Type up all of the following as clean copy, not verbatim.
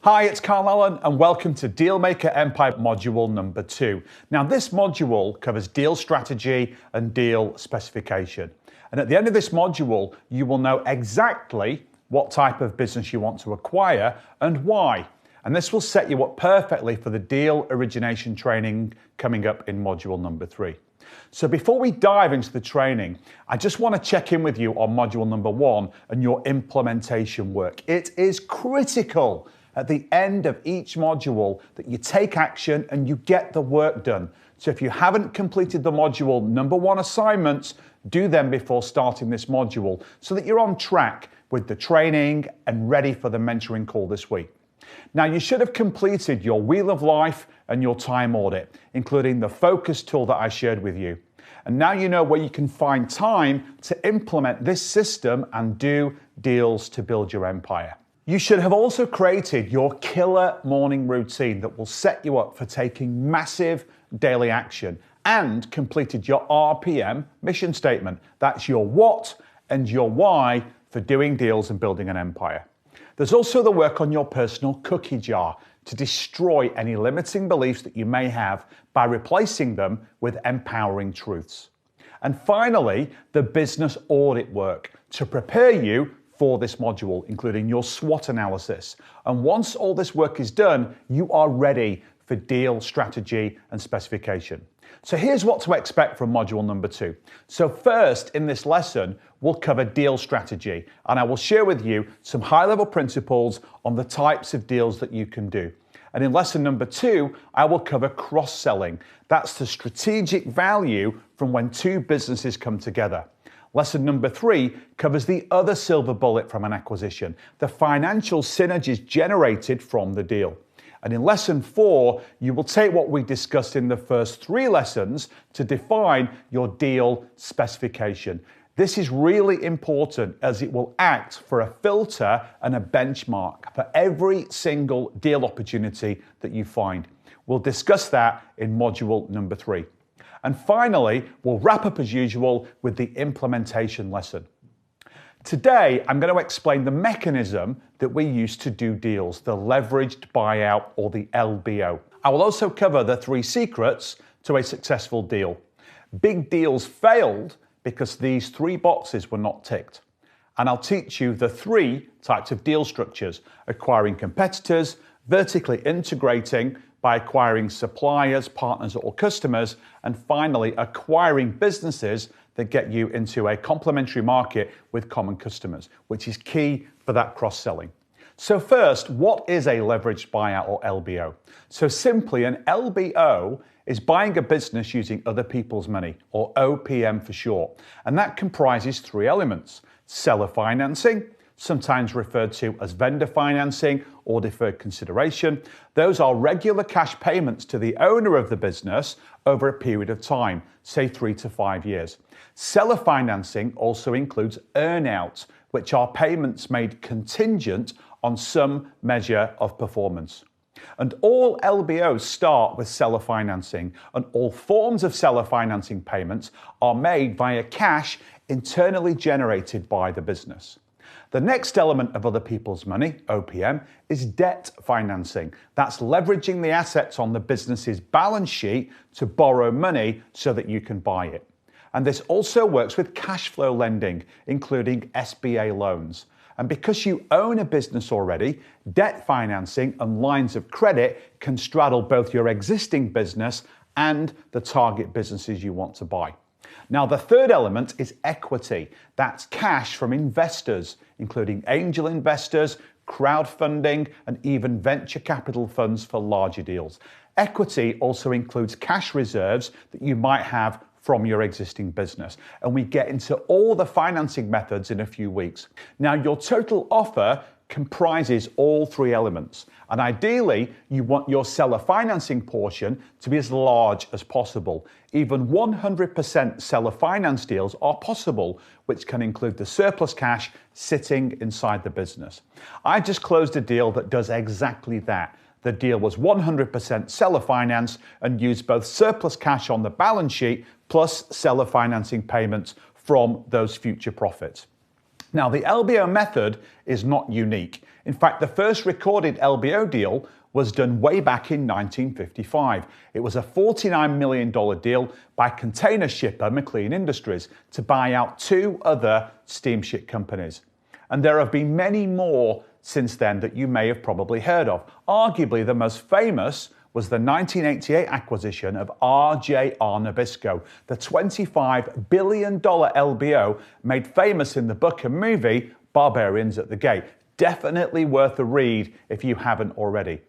Hi, it's Carl Allen and welcome to Dealmaker Empire module number 2. Now this module covers deal strategy and deal specification. And at the end of this module, you will know exactly what type of business you want to acquire and why. And this will set you up perfectly for the deal origination training coming up in module number 3. So before we dive into the training, I just want to check in with you on module number 1 and your implementation work. It is critical at the end of each module that you take action and you get the work done. So if you haven't completed the module number 1 assignments, do them before starting this module so that you're on track with the training and ready for the mentoring call this week. Now you should have completed your Wheel of Life and your time audit, including the focus tool that I shared with you. And now you know where you can find time to implement this system and do deals to build your empire. You should have also created your killer morning routine that will set you up for taking massive daily action and completed your RPM mission statement. That's your what and your why for doing deals and building an empire. There's also the work on your personal cookie jar to destroy any limiting beliefs that you may have by replacing them with empowering truths. And finally, the business audit work to prepare you for this module, including your SWOT analysis. And once all this work is done, you are ready for deal strategy and specification. So here's what to expect from module number 2. So first in this lesson, we'll cover deal strategy, and I will share with you some high-level principles on the types of deals that you can do. And in lesson number 2, I will cover cross-selling. That's the strategic value from when two businesses come together. Lesson number 3 covers the other silver bullet from an acquisition, the financial synergies generated from the deal. And in lesson 4, you will take what we discussed in the first 3 lessons to define your deal specification. This is really important as it will act for a filter and a benchmark for every single deal opportunity that you find. We'll discuss that in module number 3. And finally, we'll wrap up as usual with the implementation lesson. Today, I'm going to explain the mechanism that we use to do deals, the leveraged buyout or the LBO. I will also cover the 3 secrets to a successful deal. Big deals failed because these 3 boxes were not ticked. And I'll teach you the 3 types of deal structures: acquiring competitors, vertically integrating by acquiring suppliers, partners, or customers, and finally acquiring businesses that get you into a complementary market with common customers, which is key for that cross-selling. So first, what is a leveraged buyout or LBO? So simply, an LBO is buying a business using other people's money, or OPM for short. And that comprises 3 elements: seller financing, sometimes referred to as vendor financing or deferred consideration. Those are regular cash payments to the owner of the business over a period of time, say 3 to 5 years. Seller financing also includes earn-outs, which are payments made contingent on some measure of performance. And all LBOs start with seller financing, and all forms of seller financing payments are made via cash internally generated by the business. The next element of other people's money, OPM, is debt financing. That's leveraging the assets on the business's balance sheet to borrow money so that you can buy it. And this also works with cash flow lending, including SBA loans. And because you own a business already, debt financing and lines of credit can straddle both your existing business and the target businesses you want to buy. Now, the third element is equity. That's cash from investors, including angel investors, crowdfunding, and even venture capital funds for larger deals. Equity also includes cash reserves that you might have from your existing business. And we get into all the financing methods in a few weeks. Now, your total offer comprises all 3 elements. And ideally, you want your seller financing portion to be as large as possible. Even 100% seller finance deals are possible, which can include the surplus cash sitting inside the business. I just closed a deal that does exactly that. The deal was 100% seller finance and used both surplus cash on the balance sheet plus seller financing payments from those future profits. Now, the LBO method is not unique. In fact, the first recorded LBO deal was done way back in 1955. It was a $49 million deal by container shipper McLean Industries to buy out two other steamship companies. And there have been many more since then that you may have probably heard of. Arguably the most famous was the 1988 acquisition of RJR Nabisco, the $25 billion LBO made famous in the book and movie Barbarians at the Gate. Definitely worth a read if you haven't already.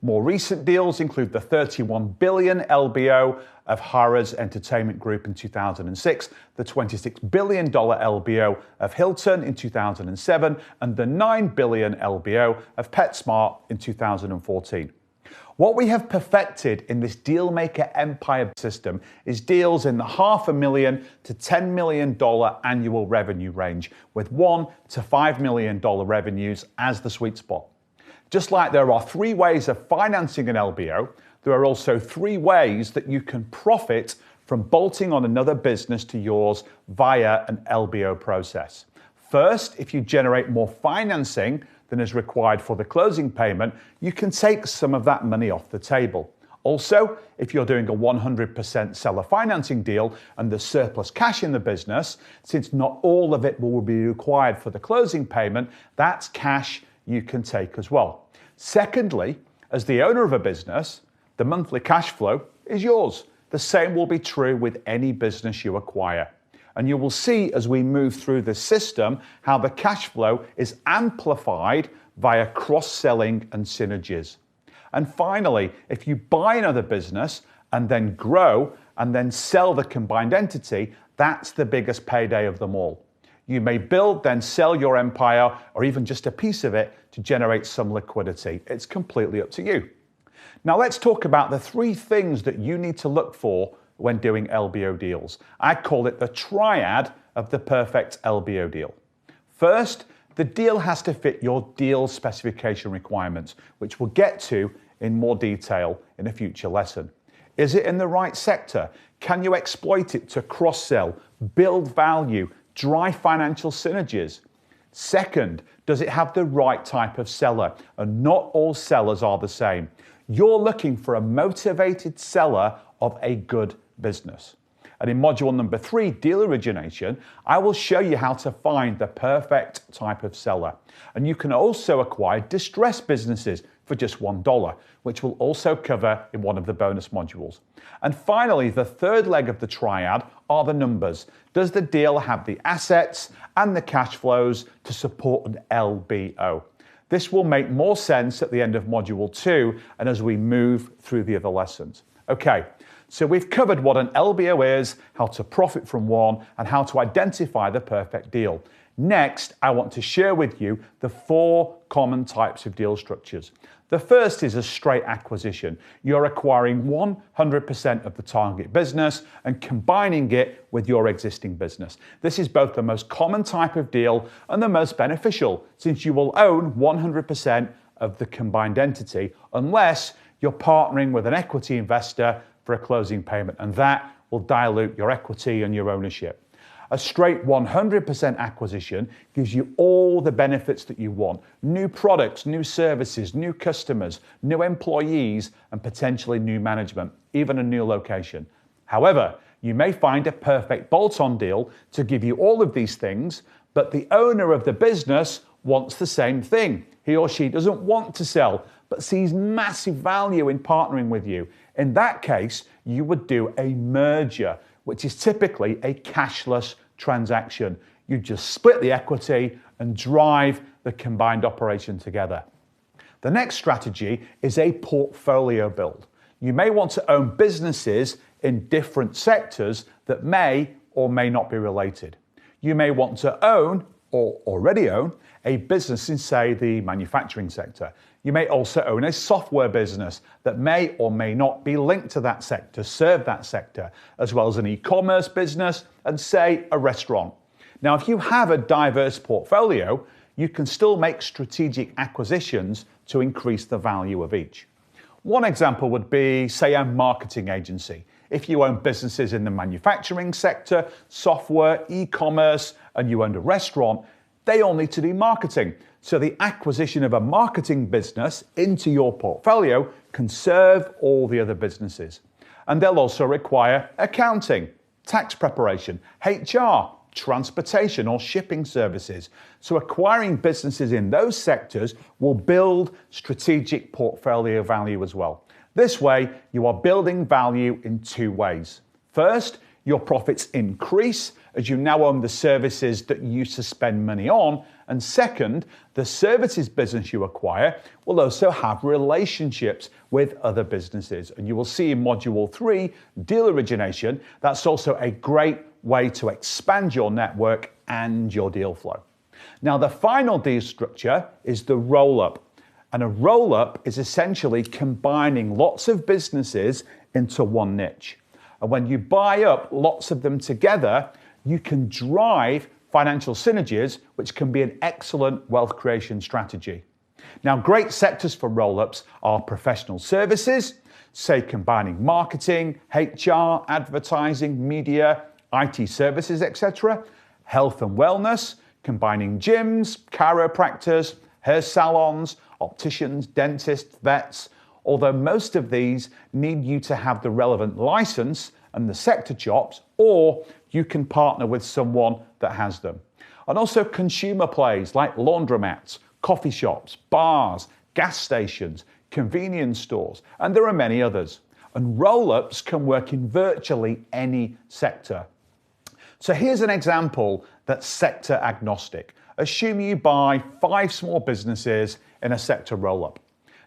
More recent deals include the $31 billion LBO of Harrah's Entertainment Group in 2006, the $26 billion LBO of Hilton in 2007, and the $9 billion LBO of PetSmart in 2014. What we have perfected in this Dealmaker Empire system is deals in the $500,000 to $10 million annual revenue range, with $1 to $5 million revenues as the sweet spot. Just like there are three ways of financing an LBO, there are also three ways that you can profit from bolting on another business to yours via an LBO process. First, if you generate more financing than is required for the closing payment, you can take some of that money off the table. Also, if you're doing a 100% seller financing deal and there's surplus cash in the business, since not all of it will be required for the closing payment, that's cash you can take as well. Secondly, as the owner of a business, the monthly cash flow is yours. The same will be true with any business you acquire. And you will see as we move through the system how the cash flow is amplified via cross-selling and synergies. And finally, if you buy another business and then grow and then sell the combined entity, that's the biggest payday of them all. You may build, then sell your empire, or even just a piece of it to generate some liquidity. It's completely up to you. Now let's talk about the three things that you need to look for when doing LBO deals. I call it the triad of the perfect LBO deal. First, the deal has to fit your deal specification requirements, which we'll get to in more detail in a future lesson. Is it in the right sector? Can you exploit it to cross-sell, build value, drive financial synergies? Second, does it have the right type of seller? And not all sellers are the same. You're looking for a motivated seller of a good business. And in module number 3, deal origination, I will show you how to find the perfect type of seller. And you can also acquire distressed businesses for just $1, which we'll also cover in one of the bonus modules. And finally, the third leg of the triad are the numbers. Does the deal have the assets and the cash flows to support an LBO? This will make more sense at the end of module 2 and as we move through the other lessons. Okay, so we've covered what an LBO is, how to profit from one, and how to identify the perfect deal. Next, I want to share with you the 4 common types of deal structures. The first is a straight acquisition. You're acquiring 100% of the target business and combining it with your existing business. This is both the most common type of deal and the most beneficial, since you will own 100% of the combined entity unless you're partnering with an equity investor for a closing payment, and that will dilute your equity and your ownership. A straight 100% acquisition gives you all the benefits that you want: new products, new services, new customers, new employees, and potentially new management, even a new location. However, you may find a perfect bolt-on deal to give you all of these things, but the owner of the business wants the same thing. He or she doesn't want to sell, but sees massive value in partnering with you. In that case, you would do a merger, which is typically a cashless transaction. You just split the equity and drive the combined operation together. The next strategy is a portfolio build. You may want to own businesses in different sectors that may or may not be related. You may want to own or already own a business in, say, the manufacturing sector. You may also own a software business that may or may not be linked to that sector, serve that sector, as well as an e-commerce business and, say, a restaurant. Now, if you have a diverse portfolio, you can still make strategic acquisitions to increase the value of each. One example would be, say, a marketing agency. If you own businesses in the manufacturing sector, software, e-commerce, and you own a restaurant, they all need to do marketing. So the acquisition of a marketing business into your portfolio can serve all the other businesses. And they'll also require accounting, tax preparation, HR, transportation or shipping services. So acquiring businesses in those sectors will build strategic portfolio value as well. This way, you are building value in two ways. First, your profits increase as you now own the services that you used to spend money on. And second, the services business you acquire will also have relationships with other businesses. And you will see in Module 3, deal origination, that's also a great way to expand your network and your deal flow. Now, the final deal structure is the roll-up. And a roll-up is essentially combining lots of businesses into one niche. And when you buy up lots of them together, you can drive financial synergies, which can be an excellent wealth creation strategy. Now, great sectors for roll-ups are professional services, say combining marketing, HR, advertising, media, IT services, etc. Health and wellness, combining gyms, chiropractors, hair salons, opticians, dentists, vets, although most of these need you to have the relevant license and the sector chops, or you can partner with someone that has them. And also consumer plays like laundromats, coffee shops, bars, gas stations, convenience stores, and there are many others. And roll-ups can work in virtually any sector. So here's an example that's sector agnostic. Assume you buy 5 small businesses in a sector roll-up.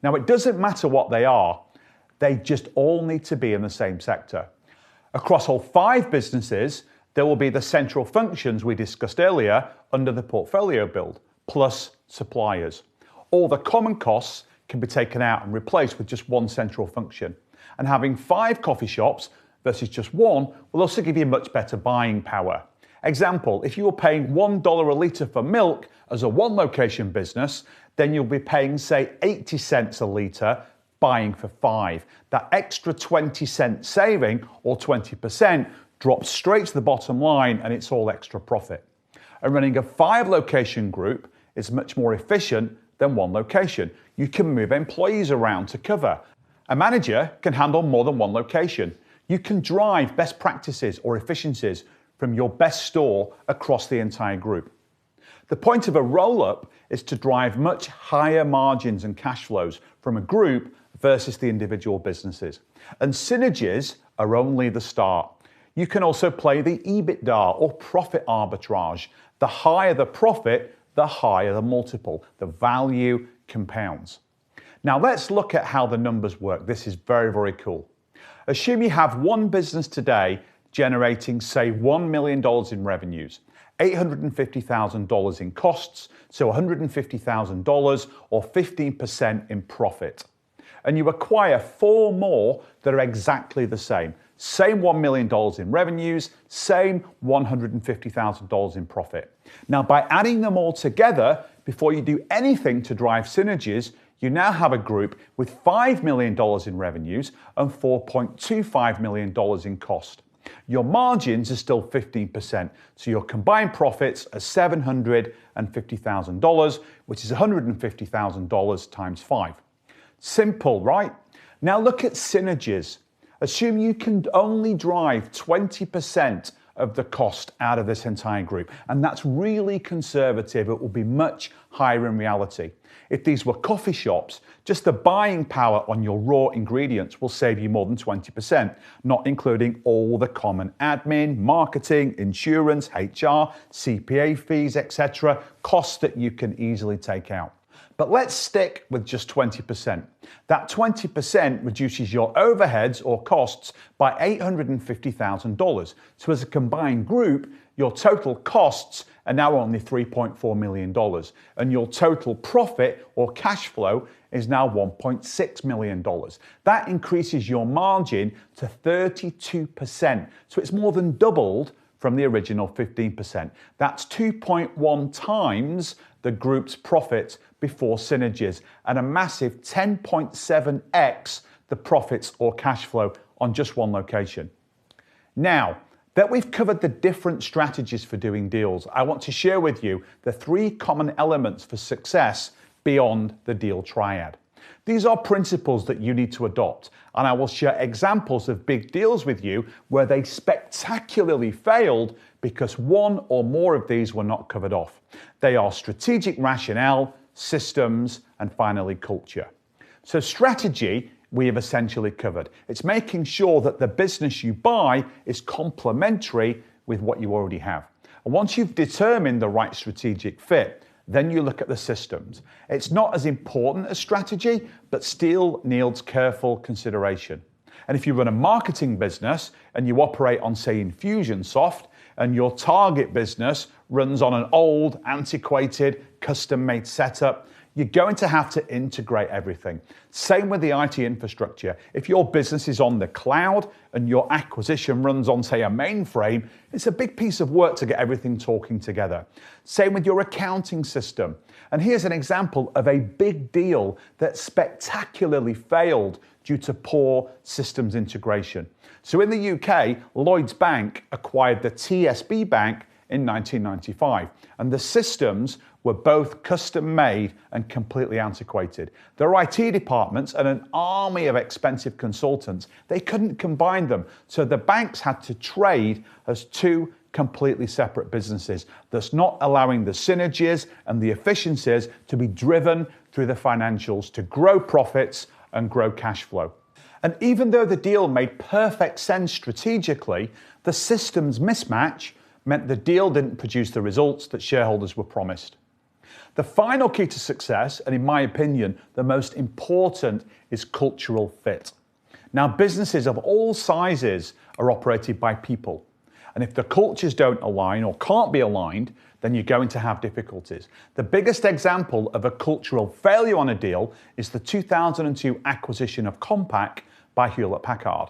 Now, it doesn't matter what they are, they just all need to be in the same sector. Across all 5 businesses, there will be the central functions we discussed earlier under the portfolio build, plus suppliers. All the common costs can be taken out and replaced with just one central function. And having 5 coffee shops versus just one will also give you much better buying power. Example, if you were paying $1 a litre for milk as a one location business, then you'll be paying, say, 80 cents a litre buying for 5. That extra 20-cent saving, or 20%, drops straight to the bottom line and it's all extra profit. And running a 5 location group is much more efficient than one location. You can move employees around to cover. A manager can handle more than one location. You can drive best practices or efficiencies from your best store across the entire group. The point of a roll-up is to drive much higher margins and cash flows from a group versus the individual businesses. And synergies are only the start. You can also play the EBITDA or profit arbitrage. The higher the profit, the higher the multiple. The value compounds. Now let's look at how the numbers work. This is very, very cool. Assume you have one business today generating, say, $1 million in revenues, $850,000 in costs, so $150,000 or 15% in profit. And you acquire 4 more that are exactly the same. Same $1 million in revenues, same $150,000 in profit. Now, by adding them all together, before you do anything to drive synergies, you now have a group with $5 million in revenues and $4.25 million in cost. Your margins are still 15%, so your combined profits are $750,000, which is $150,000 times 5. Simple, right? Now look at synergies. Assume you can only drive 20% of the cost out of this entire group, and that's really conservative. It will be much higher in reality. If these were coffee shops, just the buying power on your raw ingredients will save you more than 20%, not including all the common admin, marketing, insurance, HR, CPA fees, etc., costs that you can easily take out. But let's stick with just 20%. That 20% reduces your overheads or costs by $850,000. So as a combined group, your total costs are now only $3.4 million. And your total profit or cash flow is now $1.6 million. That increases your margin to 32%. So it's more than doubled from the original 15%. That's 2.1 times the group's profit before synergies and a massive 10.7x the profits or cash flow on just one location. Now, That we've covered the different strategies for doing deals, I want to share with you the 3 common elements for success beyond the deal triad. These are principles that you need to adopt, and I will share examples of big deals with you where they spectacularly failed because one or more of these were not covered off. They are strategic rationale, systems, and finally culture. So strategy, we have essentially covered. It's making sure that the business you buy is complementary with what you already have. And once you've determined the right strategic fit, then you look at the systems. It's not as important as strategy, but still needs careful consideration. And if you run a marketing business and you operate on, say, Infusionsoft, and your target business runs on an old, antiquated, custom-made setup, you're going to have to integrate everything. Same with the IT infrastructure. If your business is on the cloud and your acquisition runs on, say, a mainframe, it's a big piece of work to get everything talking together. Same with your accounting system. And here's an example of a big deal that spectacularly failed due to poor systems integration. So in the UK, Lloyds Bank acquired the TSB Bank in 1995, and the systems were both custom-made and completely antiquated. Their IT departments and an army of expensive consultants, they couldn't combine them, so the banks had to trade as 2 completely separate businesses, thus not allowing the synergies and the efficiencies to be driven through the financials to grow profits and grow cash flow. And even though the deal made perfect sense strategically, the systems mismatch meant the deal didn't produce the results that shareholders were promised. The final key to success, and in my opinion, the most important, is cultural fit. Now, businesses of all sizes are operated by people. And if the cultures don't align or can't be aligned, then you're going to have difficulties. The biggest example of a cultural failure on a deal is the 2002 acquisition of Compaq by Hewlett-Packard.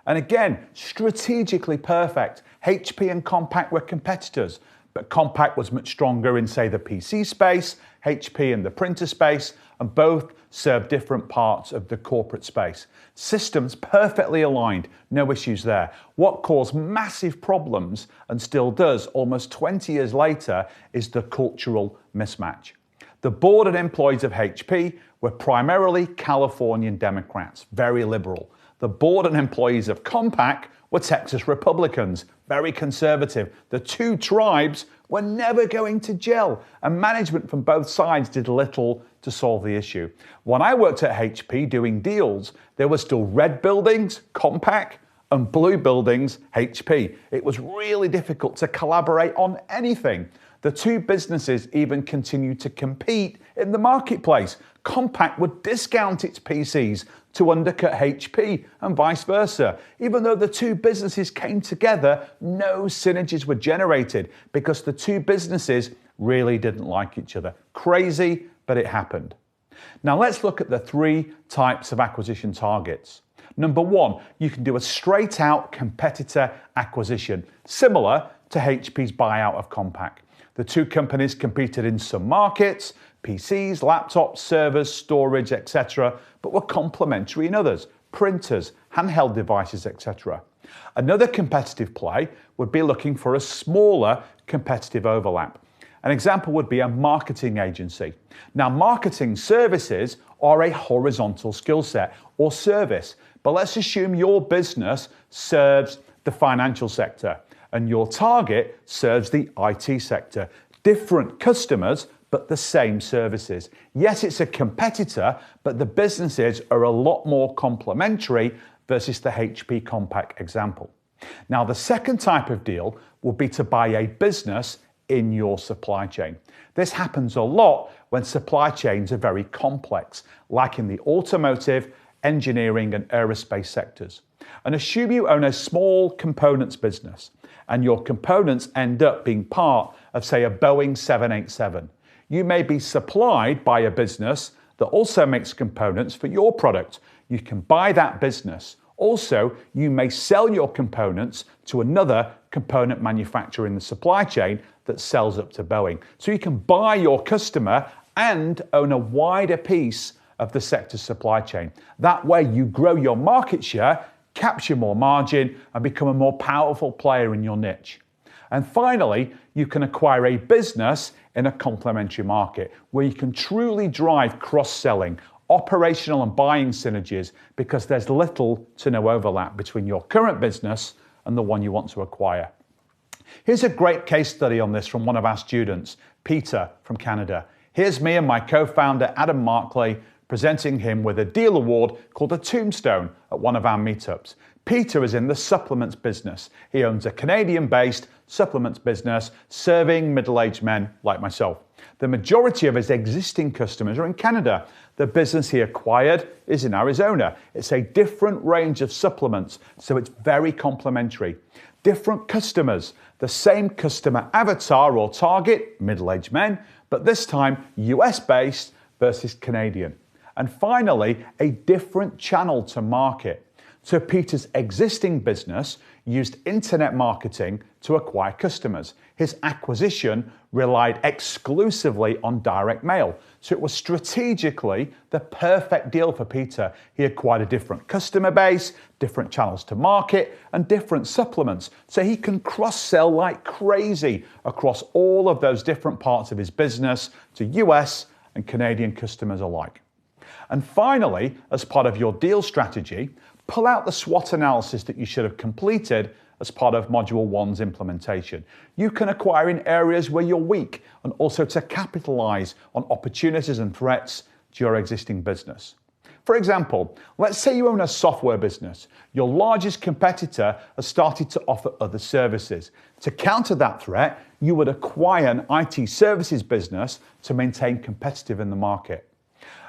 And again, strategically perfect. HP and Compaq were competitors, but Compaq was much stronger in, say, the PC space, HP in the printer space, and both served different parts of the corporate space. Systems perfectly aligned, no issues there. What caused massive problems, and still does almost 20 years later, is the cultural mismatch. The board and employees of HP were primarily Californian Democrats, very liberal. The board and employees of Compaq were Texas Republicans, very conservative. The 2 tribes were never going to gel, and management from both sides did little to solve the issue. When I worked at HP doing deals, there were still red buildings, Compaq, and blue buildings, HP. It was really difficult to collaborate on anything. The 2 businesses even continued to compete in the marketplace. Compaq would discount its PCs to undercut HP and vice versa. Even though the 2 businesses came together, no synergies were generated because the 2 businesses really didn't like each other. Crazy, but it happened. Now let's look at the 3 types of acquisition targets. Number 1, you can do a straight out competitor acquisition, similar to HP's buyout of Compaq. The 2 companies competed in some markets, PCs, laptops, servers, storage, etc., but were complementary in others, printers, handheld devices, etc. Another competitive play would be looking for a smaller competitive overlap. An example would be a marketing agency. Now, marketing services are a horizontal skill set or service, but let's assume your business serves the financial sector and your target serves the IT sector. Different customers, but the same services. Yes, it's a competitor, but the businesses are a lot more complementary versus the HP Compaq example. Now, the second type of deal would be to buy a business in your supply chain. This happens a lot when supply chains are very complex, like in the automotive, engineering, and aerospace sectors. And assume you own a small components business, and your components end up being part of, say, a Boeing 787. You may be supplied by a business that also makes components for your product. You can buy that business. Also, you may sell your components to another component manufacturer in the supply chain that sells up to Boeing. So you can buy your customer and own a wider piece of the sector's supply chain. That way you grow your market share, capture more margin, and become a more powerful player in your niche. And finally, you can acquire a business in a complementary market where you can truly drive cross-selling, operational and buying synergies, because there's little to no overlap between your current business and the one you want to acquire. Here's a great case study on this from one of our students, Peter from Canada. Here's me and my co-founder, Adam Markley, presenting him with a deal award called a Tombstone at one of our meetups. Peter is in the supplements business. He owns a Canadian-based supplements business serving middle-aged men like myself. The majority of his existing customers are in Canada. The business he acquired is in Arizona. It's a different range of supplements, so it's very complementary. Different customers, the same customer avatar or target, middle-aged men, but this time US-based versus Canadian. And finally, a different channel to market. So Peter's existing business used internet marketing to acquire customers. His acquisition relied exclusively on direct mail. So it was strategically the perfect deal for Peter. He acquired a different customer base, different channels to market, and different supplements. So he can cross-sell like crazy across all of those different parts of his business to US and Canadian customers alike. And finally, as part of your deal strategy, pull out the SWOT analysis that you should have completed as part of Module 1's implementation. You can acquire in areas where you're weak and also to capitalize on opportunities and threats to your existing business. For example, let's say you own a software business. Your largest competitor has started to offer other services. To counter that threat, you would acquire an IT services business to maintain competitive in the market.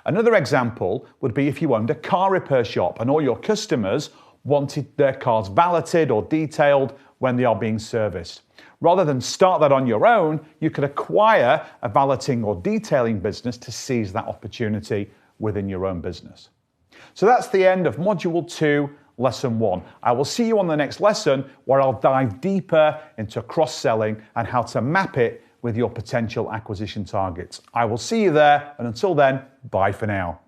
Another example would be if you owned a car repair shop and all your customers wanted their cars valeted or detailed when they are being serviced. Rather than start that on your own, you could acquire a valeting or detailing business to seize that opportunity within your own business. So that's the end of Module 2, Lesson 1. I will see you on the next lesson where I'll dive deeper into cross-selling and how to map it with your potential acquisition targets. I will see you there, and until then, bye for now.